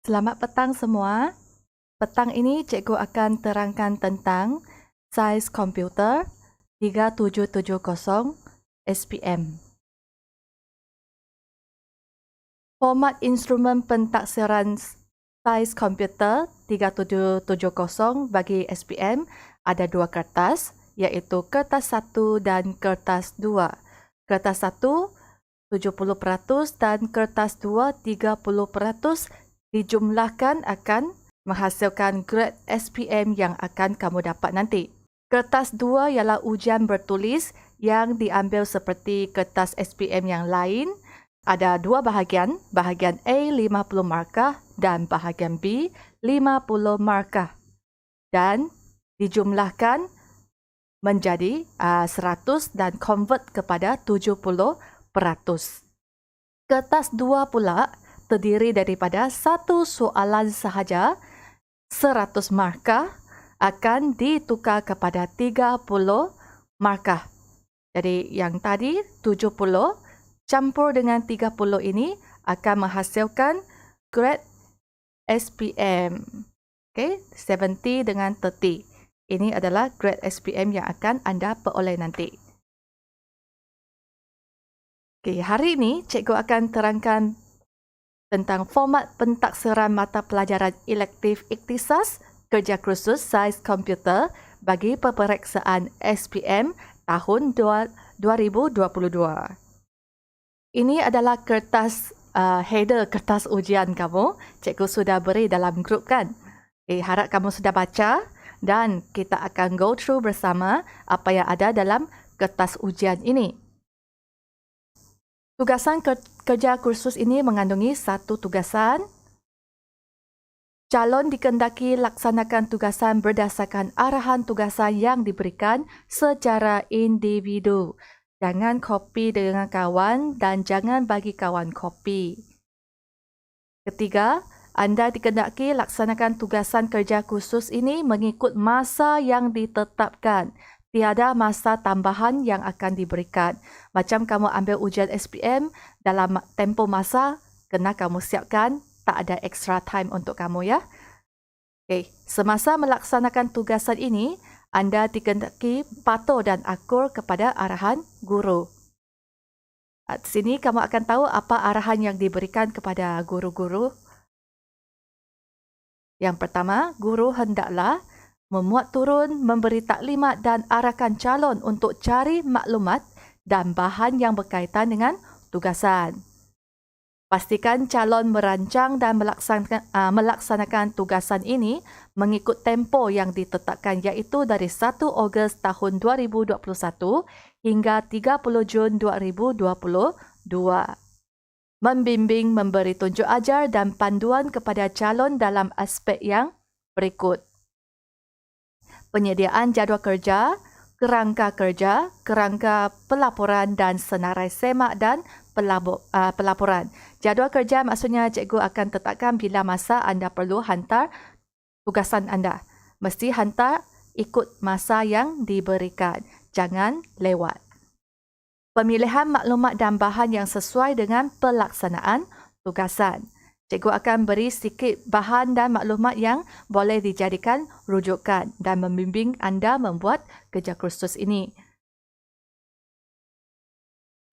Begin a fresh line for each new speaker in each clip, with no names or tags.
Selamat petang semua. Petang ini cikgu akan terangkan tentang saiz komputer 3770 SPM. Format instrumen pentaksiran saiz komputer 3770 bagi SPM ada dua kertas, iaitu kertas 1 dan kertas 2. Kertas 1 70% dan kertas 2 30% dijumlahkan akan menghasilkan grade SPM yang akan kamu dapat nanti. Kertas 2 ialah ujian bertulis yang diambil seperti kertas SPM yang lain. Ada dua bahagian, bahagian A 50 markah dan bahagian B 50 markah. Dan dijumlahkan menjadi 100 dan convert kepada 70%. Kertas 2 pula terdiri daripada satu soalan sahaja, 100 markah akan ditukar kepada 30 markah. Jadi yang tadi 70 campur dengan 30 ini akan menghasilkan grade SPM. Okay, 70 dengan 30. Ini adalah grade SPM yang akan anda peroleh nanti. Okay, hari ini cikgu akan terangkan tentang format pentaksiran mata pelajaran elektif ikhtisas kerja kursus saiz komputer bagi peperiksaan SPM tahun 2022. Ini adalah kertas header kertas ujian kamu. Cikgu sudah beri dalam grup kan? Harap kamu sudah baca dan kita akan go through bersama apa yang ada dalam kertas ujian ini. Tugasan kerja kursus ini mengandungi satu tugasan. Calon dikehendaki laksanakan tugasan berdasarkan arahan tugasan yang diberikan secara individu. Jangan kopi dengan kawan dan jangan bagi kawan kopi. Ketiga, anda dikehendaki laksanakan tugasan kerja khusus ini mengikut masa yang ditetapkan. Tiada masa tambahan yang akan diberikan. Macam kamu ambil ujian SPM, dalam tempoh masa, kena kamu siapkan, tak ada extra time untuk kamu ya. Okay. Semasa melaksanakan tugasan ini, anda dikehendaki patuh dan akur kepada arahan guru. Di sini kamu akan tahu apa arahan yang diberikan kepada guru-guru. Yang pertama, guru hendaklah memuat turun, memberi taklimat dan arahkan calon untuk cari maklumat dan bahan yang berkaitan dengan tugasan. Pastikan calon merancang dan melaksanakan tugasan ini mengikut tempoh yang ditetapkan iaitu dari 1 Ogos tahun 2021 hingga 30 Jun 2022. Membimbing, memberi tunjuk ajar dan panduan kepada calon dalam aspek yang berikut. Penyediaan jadual kerja, kerangka pelaporan dan senarai semak dan pelaporan. Jadual kerja maksudnya cikgu akan tetapkan bila masa anda perlu hantar tugasan anda. Mesti hantar ikut masa yang diberikan. Jangan lewat. Pemilihan maklumat dan bahan yang sesuai dengan pelaksanaan tugasan. Cikgu akan beri sedikit bahan dan maklumat yang boleh dijadikan rujukan dan membimbing anda membuat kerja kursus ini.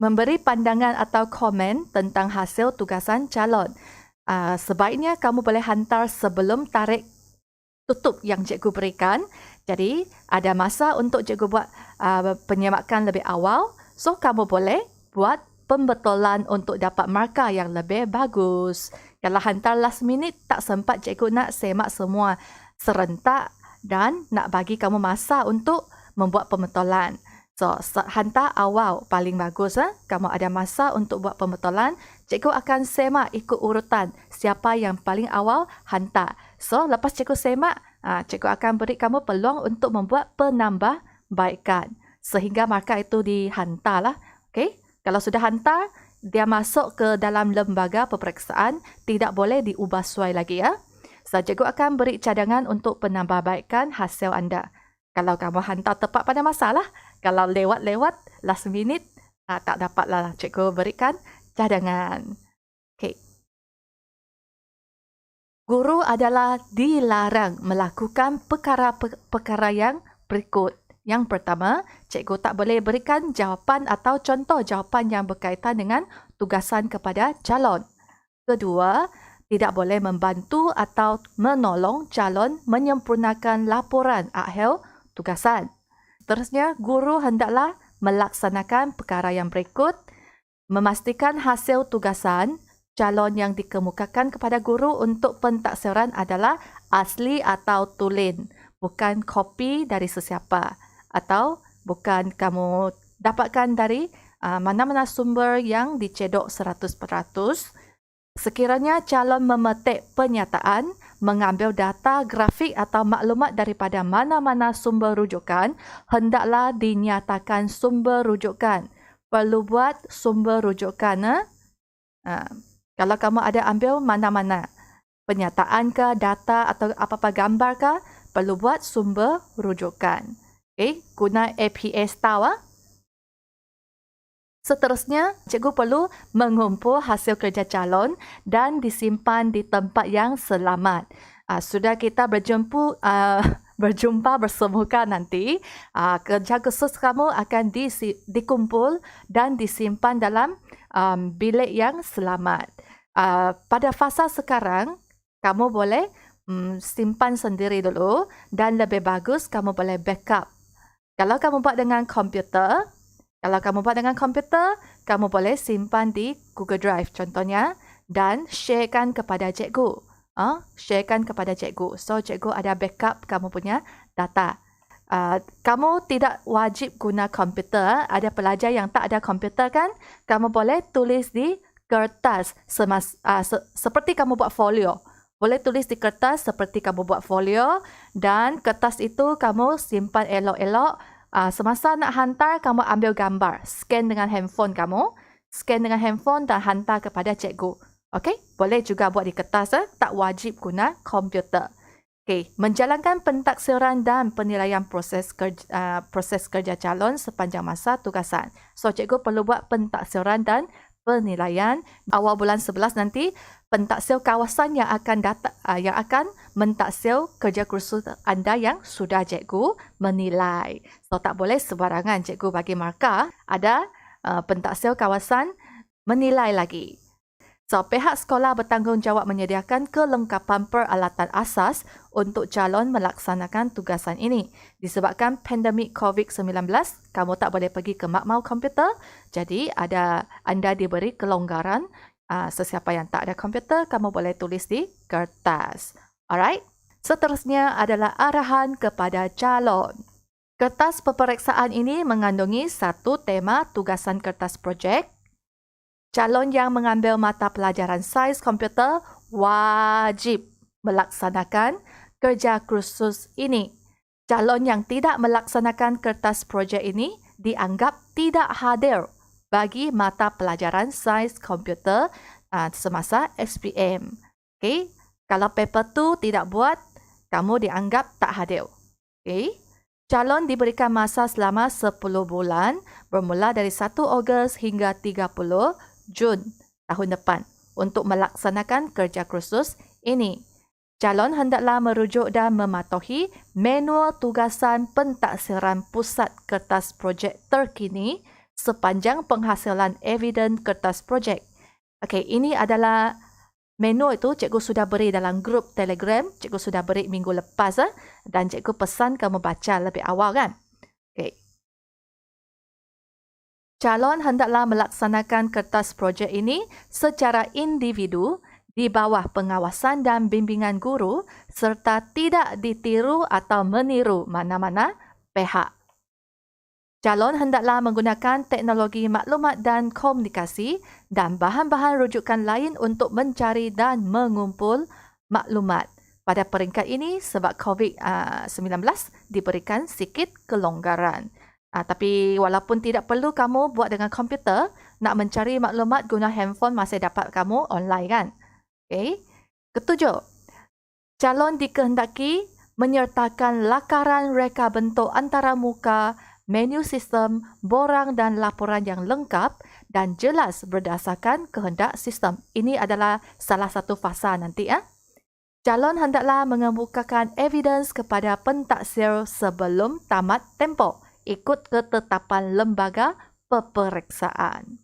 Memberi pandangan atau komen tentang hasil tugasan calon. Sebaiknya kamu boleh hantar sebelum tarikh tutup yang cikgu berikan. Jadi, ada masa untuk cikgu buat penyemakan lebih awal. So, kamu boleh buat pembetulan untuk dapat markah yang lebih bagus. Kalau hantar last minute, tak sempat cikgu nak semak semua serentak dan nak bagi kamu masa untuk membuat pembetulan. So, hantar awal paling bagus. Kamu ada masa untuk buat pembetulan. Cikgu akan semak ikut urutan siapa yang paling awal hantar. So, lepas cikgu semak, cikgu akan beri kamu peluang untuk membuat penambahbaikan. Sehingga markah itu dihantarlah. Okay? Kalau sudah hantar, dia masuk ke dalam lembaga peperiksaan. Tidak boleh diubah suai lagi ya. So, cikgu akan beri cadangan untuk penambahbaikan hasil anda. Kalau kamu hantar tepat pada masalah. Kalau lewat-lewat, last minute, tak dapatlah cikgu berikan cadangan. Okay. Guru adalah dilarang melakukan perkara-perkara yang berikut. Yang pertama, cikgu tak boleh berikan jawapan atau contoh jawapan yang berkaitan dengan tugasan kepada calon. Kedua, tidak boleh membantu atau menolong calon menyempurnakan laporan akhir tugasan. Seterusnya, guru hendaklah melaksanakan perkara yang berikut, memastikan hasil tugasan calon yang dikemukakan kepada guru untuk pentaksiran adalah asli atau tulen, bukan kopi dari sesiapa atau bukan kamu dapatkan dari mana-mana sumber yang dicedok 100%. Sekiranya calon memetik pernyataan, mengambil data, grafik atau maklumat daripada mana-mana sumber rujukan, hendaklah dinyatakan sumber rujukan. Perlu buat sumber rujukan. Kalau kamu ada ambil mana-mana pernyataan ke, data atau apa-apa gambar ke, perlu buat sumber rujukan. Guna APS tahu. Seterusnya, cikgu perlu mengumpul hasil kerja calon dan disimpan di tempat yang selamat. Sudah kita berjumpa bersemuka nanti, kerja khusus kamu akan dikumpul dan disimpan dalam bilik yang selamat. Pada fasa sekarang, kamu boleh simpan sendiri dulu dan lebih bagus kamu boleh backup. Kalau kamu buat dengan komputer, kamu boleh simpan di Google Drive contohnya dan sharekan kepada cikgu. So, cikgu ada backup kamu punya data. Kamu tidak wajib guna komputer. Ada pelajar yang tak ada komputer kan? Kamu boleh tulis di kertas seperti kamu buat folio. Boleh tulis di kertas seperti kamu buat folio dan kertas itu kamu simpan elok-elok. Semasa nak hantar, kamu ambil gambar. Scan dengan handphone kamu. Scan dengan handphone dan hantar kepada cikgu. Okey? Boleh juga buat di kertas. Tak wajib guna komputer. Okey. Menjalankan pentaksiran dan penilaian proses kerja calon sepanjang masa tugasan. So, cikgu perlu buat pentaksiran dan penilaian. Awal bulan 11 nanti, pentaksir kawasan yang akan mentaksir kerja kursus anda yang sudah cikgu menilai. So, tak boleh sebarangan cikgu bagi markah. Ada pentaksir kawasan menilai lagi. So, pihak sekolah bertanggungjawab menyediakan kelengkapan peralatan asas untuk calon melaksanakan tugasan ini. Disebabkan pandemik COVID-19, kamu tak boleh pergi ke makmal komputer. Jadi, anda diberi kelonggaran. Sesiapa yang tak ada komputer, kamu boleh tulis di kertas. Alright? Seterusnya adalah arahan kepada calon. Kertas peperiksaan ini mengandungi satu tema tugasan kertas projek. Calon yang mengambil mata pelajaran sains komputer wajib melaksanakan kerja kursus ini. Calon yang tidak melaksanakan kertas projek ini dianggap tidak hadir bagi mata pelajaran sains komputer semasa SPM. Okay? Kalau paper tu tidak buat, kamu dianggap tak hadir. Okay? Calon diberikan masa selama 10 bulan bermula dari 1 Ogos hingga 30 Jun tahun depan untuk melaksanakan kerja kursus ini. Calon hendaklah merujuk dan mematuhi manual tugasan pentaksiran pusat kertas projek terkini sepanjang penghasilan eviden kertas projek. Okey, ini adalah manual itu cikgu sudah beri dalam grup Telegram. Cikgu sudah beri minggu lepas dan cikgu pesan kamu baca lebih awal kan. Okey. Calon hendaklah melaksanakan kertas projek ini secara individu di bawah pengawasan dan bimbingan guru serta tidak ditiru atau meniru mana-mana pihak. Calon hendaklah menggunakan teknologi maklumat dan komunikasi dan bahan-bahan rujukan lain untuk mencari dan mengumpul maklumat. Pada peringkat ini, sebab COVID-19 diberikan sikit kelonggaran. Tapi walaupun tidak perlu kamu buat dengan komputer, nak mencari maklumat guna handphone masih dapat kamu online kan? Okay. Ketujuh, calon dikehendaki menyertakan lakaran reka bentuk antara muka, menu sistem, borang dan laporan yang lengkap dan jelas berdasarkan kehendak sistem. Ini adalah salah satu fasa nanti. Calon hendaklah mengemukakan evidence kepada pentaksir sebelum tamat tempoh ikut ketetapan lembaga peperiksaan.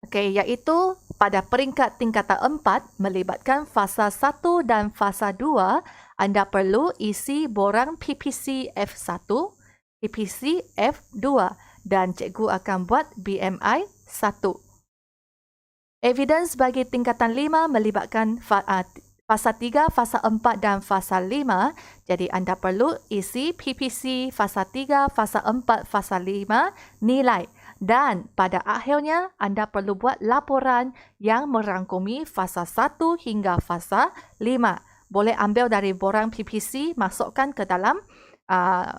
Okey, iaitu pada peringkat tingkatan 4 melibatkan fasa 1 dan fasa 2, anda perlu isi borang PPC F1, PPC F2 dan cikgu akan buat BMI 1. Evidence bagi tingkatan 5 melibatkan fasa 3, fasa 4 dan fasa 5. Jadi anda perlu isi PPC fasa 3, fasa 4, fasa 5, nilai. Dan pada akhirnya anda perlu buat laporan yang merangkumi fasa 1 hingga fasa 5. Boleh ambil dari borang PPC, masukkan ke dalam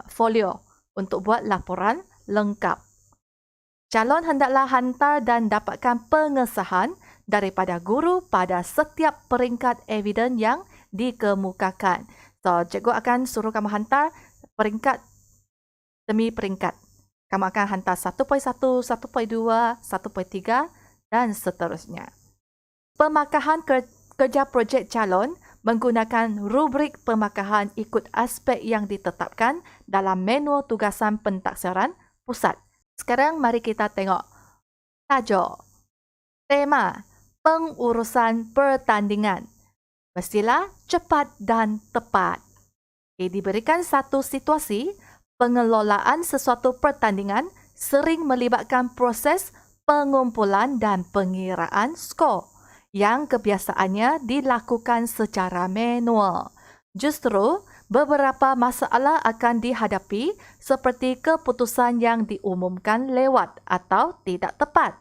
folio untuk buat laporan lengkap. Calon hendaklah hantar dan dapatkan pengesahan daripada guru pada setiap peringkat eviden yang dikemukakan. So, cikgu akan suruh kamu hantar peringkat demi peringkat. Kamu akan hantar 1.1, 1.2, 1.3 dan seterusnya. Pemakahan kerja projek calon menggunakan rubrik pemakahan ikut aspek yang ditetapkan dalam manual tugasan pentaksiran pusat. Sekarang mari kita tengok tajuk. Tema, pengurusan pertandingan. Mestilah cepat dan tepat. Diberikan satu situasi, pengelolaan sesuatu pertandingan sering melibatkan proses pengumpulan dan pengiraan skor yang kebiasaannya dilakukan secara manual. Justru, beberapa masalah akan dihadapi seperti keputusan yang diumumkan lewat atau tidak tepat.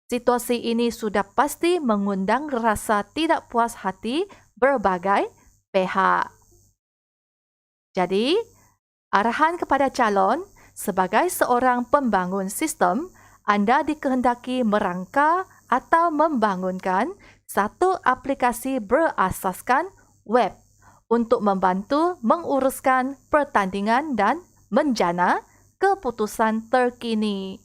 Situasi ini sudah pasti mengundang rasa tidak puas hati berbagai pihak. Jadi, arahan kepada calon sebagai seorang pembangun sistem, anda dikehendaki merangka atau membangunkan satu aplikasi berasaskan web untuk membantu menguruskan pertandingan dan menjana keputusan terkini.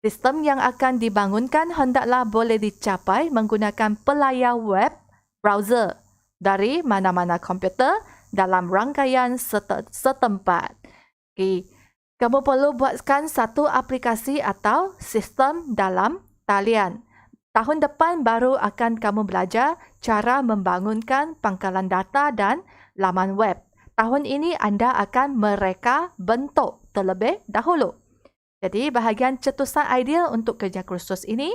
Sistem yang akan dibangunkan hendaklah boleh dicapai menggunakan pelayar web browser dari mana-mana komputer dalam rangkaian setempat. Okay. Kamu perlu buatkan satu aplikasi atau sistem dalam talian. Tahun depan baru akan kamu belajar cara membangunkan pangkalan data dan laman web. Tahun ini anda akan mereka bentuk terlebih dahulu. Jadi bahagian cetusan ideal untuk kerja kursus ini,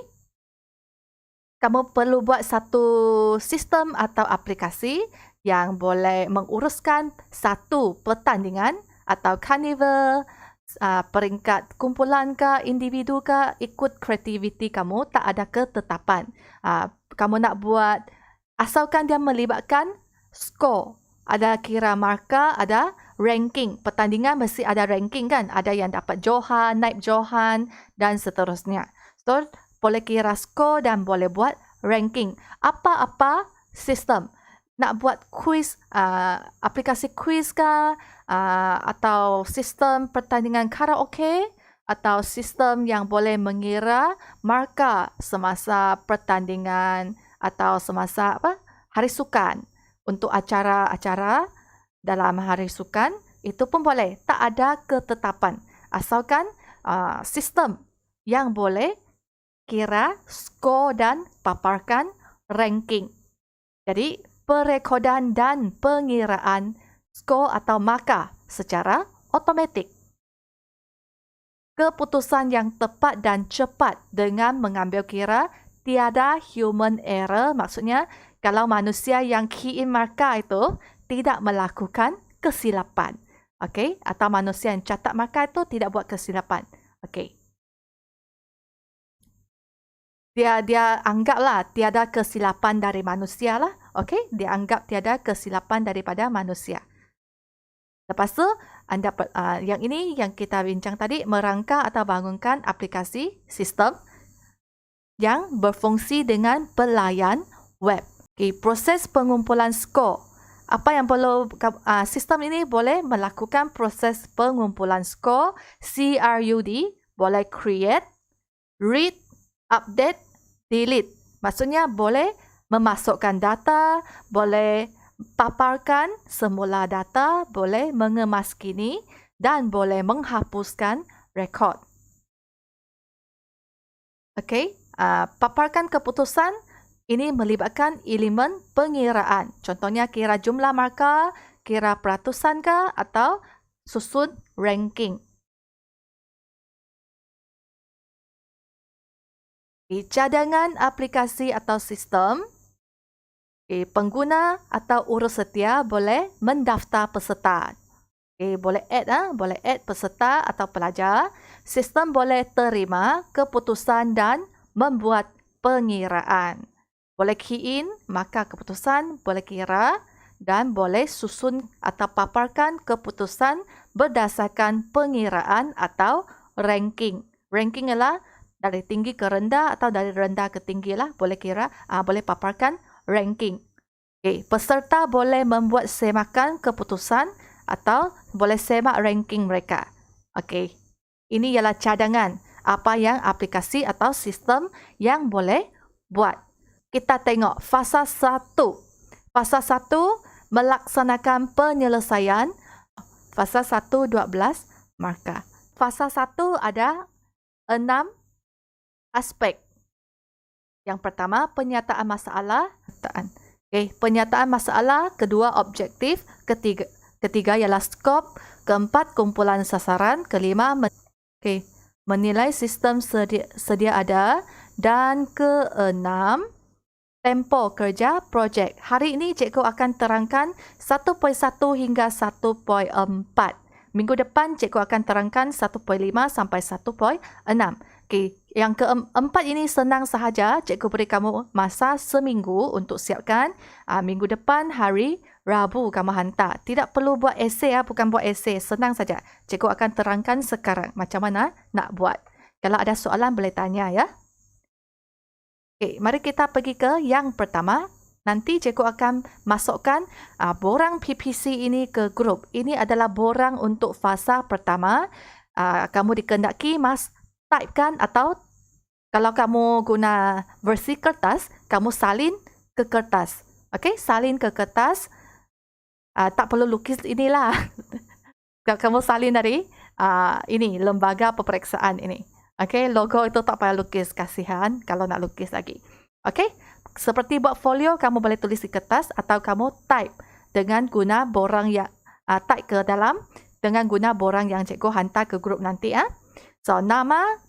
kamu perlu buat satu sistem atau aplikasi yang boleh menguruskan satu pertandingan atau karnival, peringkat kumpulan ke, individu ke, ikut kreativiti kamu, tak ada ketetapan. Kamu nak buat, asalkan dia melibatkan skor. Ada kira markah, ada ranking. Pertandingan mesti ada ranking kan? Ada yang dapat johan, naib johan dan seterusnya. So, boleh kira skor dan boleh buat ranking. Apa-apa sistem. Nak buat quiz, aplikasi quiz ke, atau sistem pertandingan karaoke, atau sistem yang boleh mengira markah semasa pertandingan atau semasa hari sukan. Untuk acara-acara dalam hari sukan, itu pun boleh. Tak ada ketetapan. Asalkan sistem yang boleh kira skor dan paparkan ranking. Jadi, perekodan dan pengiraan skor atau markah secara automatik. Keputusan yang tepat dan cepat dengan mengambil kira tiada human error, maksudnya kalau manusia yang key in markah itu tidak melakukan kesilapan. Okey, atau manusia yang catat markah itu tidak buat kesilapan. Okey. Dia anggaplah tiada kesilapan dari manusia lah. Okey, dia anggap tiada kesilapan daripada manusia. Lepas tu, yang ini yang kita bincang tadi, merangka atau bangunkan aplikasi sistem yang berfungsi dengan pelayan web. Okay, proses pengumpulan skor. Apa yang perlu, sistem ini boleh melakukan proses pengumpulan skor, CRUD, boleh create, read, update, delete. Maksudnya boleh memasukkan data, boleh paparkan semula data, boleh mengemaskini dan boleh menghapuskan rekod. Okey, paparkan keputusan ini melibatkan elemen pengiraan. Contohnya kira jumlah markah, kira peratusan ke atau susun ranking. Cadangan aplikasi atau sistem, pengguna atau urus setia boleh mendaftar peserta. Boleh add peserta atau pelajar. Sistem boleh terima keputusan dan membuat pengiraan. Boleh key in, maka keputusan boleh kira dan boleh susun atau paparkan keputusan berdasarkan pengiraan atau ranking. Ranking ialah dari tinggi ke rendah atau dari rendah ke tinggi lah. Boleh kira, boleh paparkan ranking. Peserta boleh membuat semakan keputusan atau boleh semak ranking mereka. Ini ialah cadangan apa yang aplikasi atau sistem yang boleh buat. Kita tengok fasa 1. Fasa 1 melaksanakan penyelesaian. Fasa 1 12 markah. Fasa 1 ada 6 aspek. Yang pertama, penyataan masalah. Penyataan masalah. Kedua, objektif. Ketiga ialah skop. Keempat, kumpulan sasaran. Kelima, menilai sistem sedia ada. Dan keenam, tempo kerja projek. Hari ini cikgu akan terangkan 1.1 hingga 1.4. Minggu depan cikgu akan terangkan 1.5 sampai 1.6. Yang keempat ini senang sahaja. Cikgu beri kamu masa seminggu untuk siapkan. Minggu depan hari Rabu kamu hantar. Tidak perlu buat esei, bukan buat esei. Senang saja. Cikgu akan terangkan sekarang macam mana nak buat. Kalau ada soalan boleh tanya ya. Mari kita pergi ke yang pertama. Nanti cikgu akan masukkan borang PPC ini ke grup. Ini adalah borang untuk fasa pertama. Kamu dikendaki typekan atau kalau kamu guna versi kertas, kamu salin ke kertas. Salin ke kertas. Tak perlu lukis inilah. Kamu salin dari ini lembaga peperiksaan ini. Logo itu tak payah lukis, kasihan kalau nak lukis lagi. Seperti buat folio, kamu boleh tulis di kertas atau kamu type dengan guna borang yang type ke dalam dengan guna borang yang cikgu hantar ke grup nanti. So,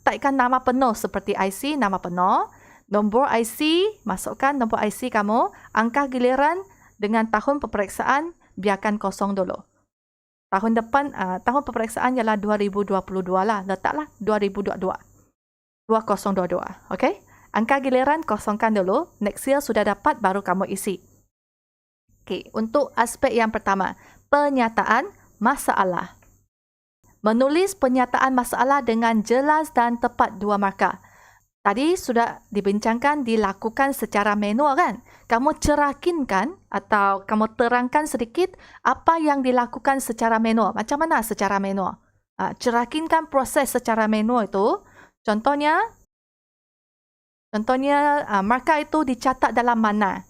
typekan nama penuh seperti IC, nama penuh. Nombor IC, masukkan nombor IC kamu. Angka giliran dengan tahun peperiksaan, biarkan kosong dulu. Tahun depan, tahun peperiksaan ialah 2022 lah. Letaklah 2022. 2022. Angka giliran kosongkan dulu. Next year sudah dapat, baru kamu isi. Untuk aspek yang pertama. Penyataan masalah. Menulis penyataan masalah dengan jelas dan tepat 2 markah. Tadi sudah dibincangkan dilakukan secara manual kan? Kamu cerahkinkan atau kamu terangkan sedikit apa yang dilakukan secara manual. Macam mana secara manual? Cerahkinkan proses secara manual itu. Contohnya markah itu dicatat dalam mana?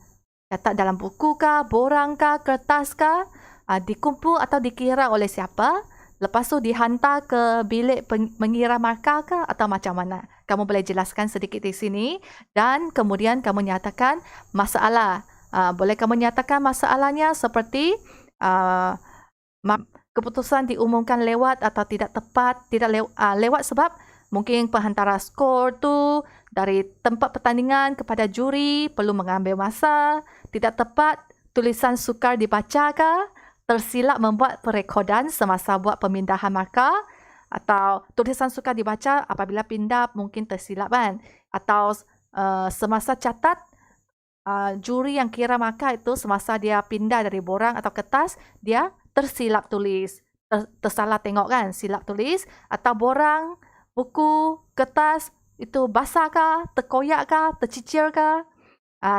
Catat dalam buku kah, borang kah, kertas kah? Dikumpul atau dikira oleh siapa? Lepas tu dihantar ke bilik mengira markah kah atau macam mana? Kamu boleh jelaskan sedikit di sini dan kemudian kamu nyatakan masalah. Boleh kamu nyatakan masalahnya seperti keputusan diumumkan lewat atau tidak tepat, tidak lewat sebab mungkin penghantara skor tu dari tempat pertandingan kepada juri perlu mengambil masa, tidak tepat, tulisan sukar dibacakah, tersilap membuat perekodan semasa buat pemindahan markah, atau tulisan sukar dibaca apabila pindah mungkin tersilap kan, atau semasa catat juri yang kira markah itu semasa dia pindah dari borang atau kertas dia tersilap tulis, tersalah tengok kan, silap tulis, atau borang, buku, kertas itu basah kah, terkoyak kah, tercicir kah.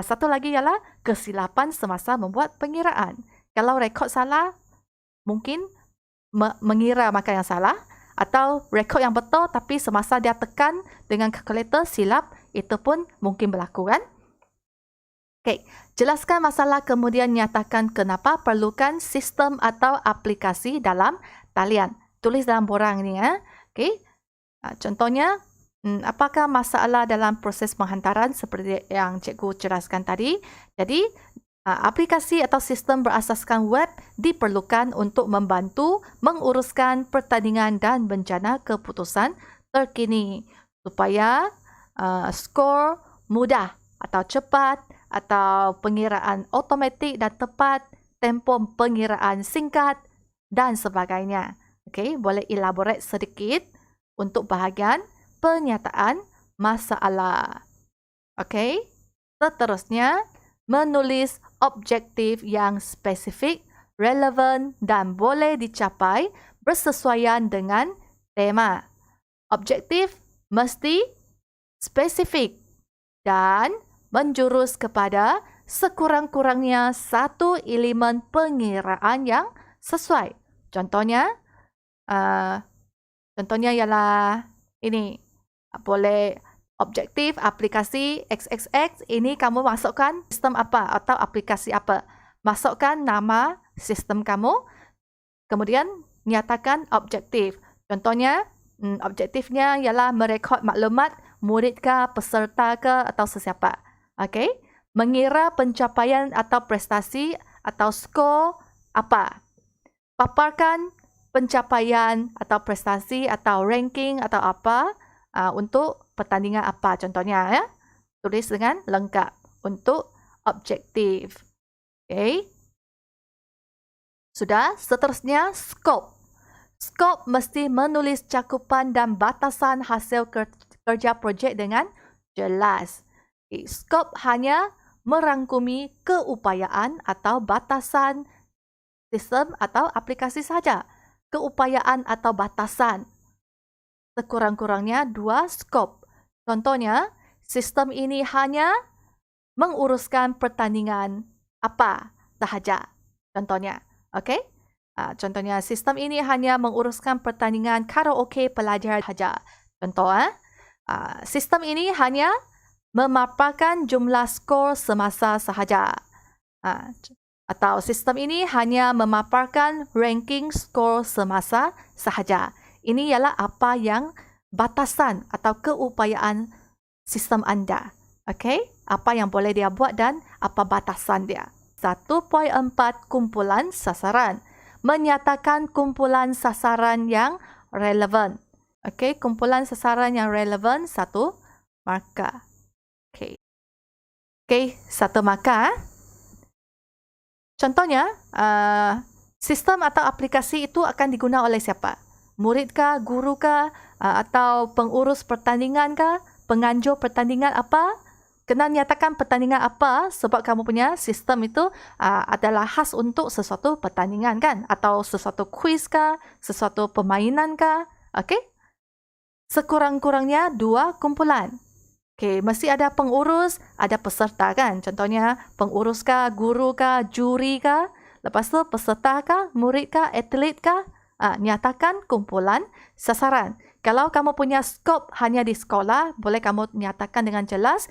Satu lagi ialah kesilapan semasa membuat pengiraan. Kalau rekod salah, mungkin mengira markah yang salah, atau rekod yang betul tapi semasa dia tekan dengan kalkulator silap, itu pun mungkin berlaku kan. Okey, jelaskan masalah kemudian nyatakan kenapa perlukan sistem atau aplikasi dalam talian. Tulis dalam borang ni ya. Okey. Contohnya, apakah masalah dalam proses penghantaran seperti yang cikgu jelaskan tadi. Jadi, aplikasi atau sistem berasaskan web diperlukan untuk membantu menguruskan pertandingan dan bencana keputusan terkini supaya skor mudah atau cepat atau pengiraan automatik dan tepat, tempoh pengiraan singkat dan sebagainya. Okey, boleh elaborate sedikit untuk bahagian penyataan masalah. Okey, seterusnya menulis objektif yang spesifik, relevan dan boleh dicapai bersesuaian dengan tema. Objektif mesti spesifik dan menjurus kepada sekurang-kurangnya satu elemen pengiraan yang sesuai. Contohnya ialah ini. Boleh objektif aplikasi XXX, ini kamu masukkan sistem apa atau aplikasi apa. Masukkan nama sistem kamu, kemudian nyatakan objektif. Contohnya, objektifnya ialah merekod maklumat murid ke, peserta ke atau sesiapa. Okey, mengira pencapaian atau prestasi atau skor apa. Paparkan pencapaian atau prestasi atau ranking atau apa untuk pertandingan apa contohnya ya. Tulis dengan lengkap untuk objektif. Okey. Sudah, seterusnya skop. Skop mesti menulis cakupan dan batasan hasil kerja projek dengan jelas. Skop hanya merangkumi keupayaan atau batasan sistem atau aplikasi saja. Keupayaan atau batasan. Sekurang-kurangnya 2 skop. Contohnya, sistem ini hanya menguruskan pertandingan apa sahaja. Contohnya, okey? Contohnya, sistem ini hanya menguruskan pertandingan karaoke pelajar sahaja. Contoh, sistem ini hanya memaparkan jumlah skor semasa sahaja. Atau sistem ini hanya memaparkan ranking skor semasa sahaja. Ini ialah apa yang batasan atau keupayaan sistem anda. Okey? Apa yang boleh dia buat dan apa batasan dia. 1.4 kumpulan sasaran. Menyatakan kumpulan sasaran yang relevan. Okey, kumpulan sasaran yang relevan 1 markah. Okey, 1 markah. Contohnya, sistem atau aplikasi itu akan digunakan oleh siapa? Murid kah, guru kah, atau pengurus pertandingan kah, penganjur pertandingan apa? Kena nyatakan pertandingan apa sebab kamu punya sistem itu adalah khas untuk sesuatu pertandingan kan? Atau sesuatu kuis kah, sesuatu permainan kah? Okey? Sekurang-kurangnya 2 kumpulan. Okey, mesti ada pengurus, ada peserta kan? Contohnya pengurus kah, guru kah, juri kah? Lepas tu peserta kah, murid kah, atlet kah? Nyatakan kumpulan sasaran. Kalau kamu punya skop hanya di sekolah, boleh kamu nyatakan dengan jelas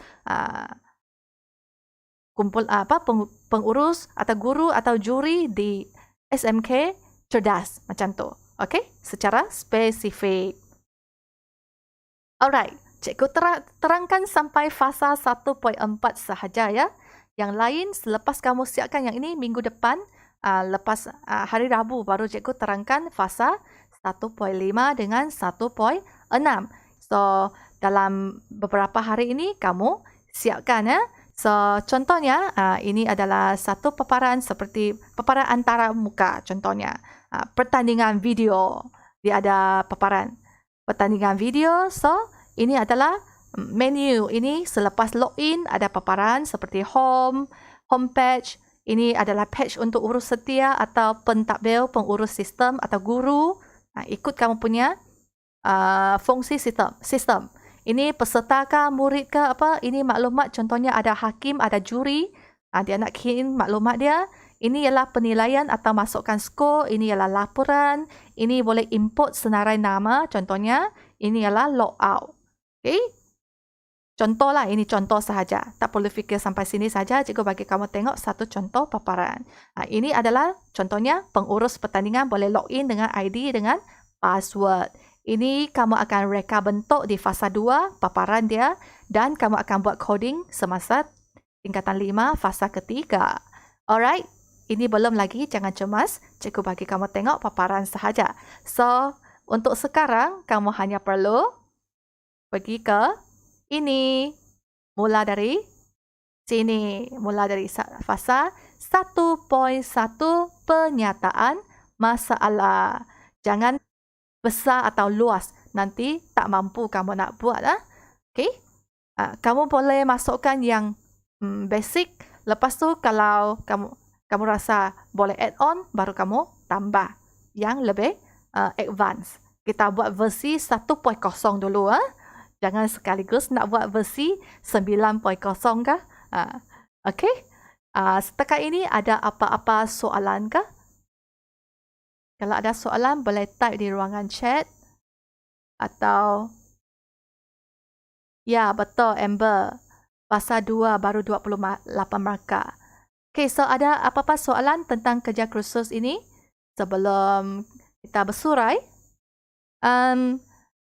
pengurus atau guru atau juri di SMK cerdas macam tu. Okey, secara spesifik. Alright. Cikgu terangkan sampai fasa 1.4 sahaja ya. Yang lain selepas kamu siapkan yang ini minggu depan, lepas hari Rabu baru cikgu terangkan fasa 1.5 dengan 1.6. So, dalam beberapa hari ini kamu siapkan ya. So, contohnya ini adalah satu paparan seperti paparan antara muka contohnya. Pertandingan video. Dia ada paparan pertandingan video. So, ini adalah menu. Ini selepas login ada paparan seperti home page. Ini adalah page untuk urus setia atau pentadbir pengurus sistem atau guru. Ikut kamu punya fungsi sistem. Ini peserta kah, murid kah, apa? Ini maklumat contohnya ada hakim, ada juri. Dia nak kirim maklumat dia. Ini ialah penilaian atau masukkan skor. Ini ialah laporan. Ini boleh import senarai nama. Contohnya, ini ialah logout. Okay. Contoh lah, ini contoh sahaja. Tak perlu fikir sampai sini saja. Cikgu bagi kamu tengok satu contoh paparan. Ini adalah contohnya pengurus pertandingan boleh login dengan ID dengan password. Ini kamu akan reka bentuk di fasa 2 paparan dia dan kamu akan buat coding semasa tingkatan 5 fasa ketiga. Alright, ini belum lagi, jangan cemas. Cikgu bagi kamu tengok paparan sahaja. So, untuk sekarang kamu hanya perlu pergi ke ini. Mula dari sini. Mula dari fasa 1.1 penyataan masalah. Jangan besar atau luas. Nanti tak mampu kamu nak buat. Okay? Kamu boleh masukkan yang basic. Lepas tu kalau kamu rasa boleh add on, baru kamu tambah yang lebih advance. Kita buat versi 1.0 dulu. Jangan sekaligus nak buat versi 9.0 kah? Okay? Setakat ini ada apa-apa soalan kah? Kalau ada soalan boleh type di ruangan chat. Atau ya, betul Amber. Fasa 2 baru 28 markah. Okay, so ada apa-apa soalan tentang kerja kursus ini? Sebelum kita bersurai.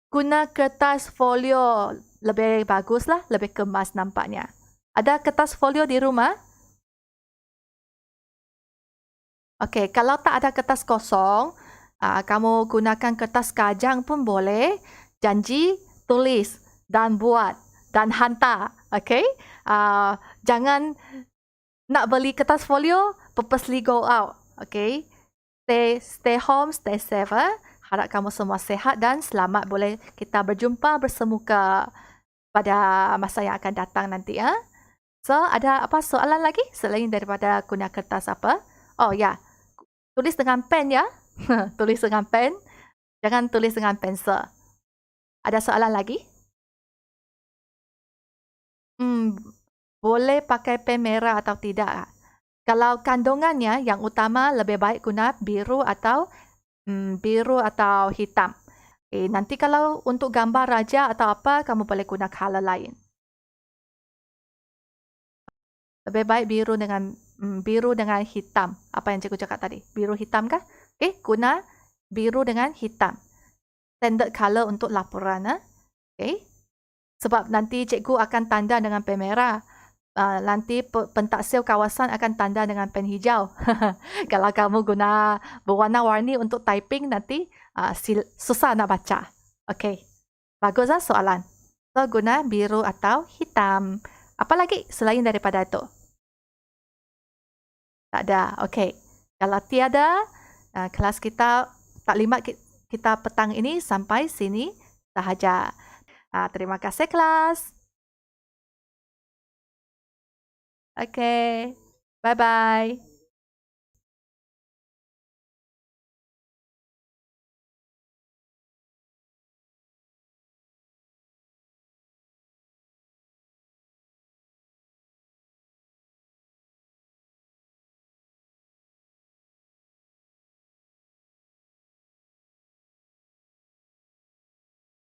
Guna kertas folio lebih bagus lah, lebih kemas nampaknya. Ada kertas folio di rumah? Okey, kalau tak ada kertas kosong, kamu gunakan kertas kajang pun boleh. Janji, tulis dan buat dan hantar. Okey? Jangan nak beli kertas folio, purposely go out. Okey? Stay home, stay safe. Harap kamu semua sehat dan selamat. Boleh kita berjumpa bersemuka pada masa yang akan datang nanti. So, ada apa soalan lagi selain daripada guna kertas apa? Oh ya, tulis dengan pen ya. Tulis dengan pen. Jangan tulis dengan pensel. Ada soalan lagi? Boleh pakai pen merah atau tidak? Kalau kandungannya yang utama lebih baik guna biru atau hitam. Nanti kalau untuk gambar raja atau apa, kamu boleh guna color lain. Lebih baik biru dengan hitam. Apa yang cikgu cakap tadi? Biru hitam kah? Guna biru dengan hitam. Standard color untuk laporan. Sebab nanti cikgu akan tanda dengan pen merah. Nanti pentaksir kawasan akan tanda dengan pen hijau. Kalau kamu guna berwarna-warni untuk typing, nanti susah nak baca. Okey. Bagus soalan. So, guna biru atau hitam. Apa lagi selain daripada itu? Tak ada. Okey. Kalau tiada, kelas kita taklimat kita petang ini sampai sini sahaja. Terima kasih kelas. Okay. Bye-bye.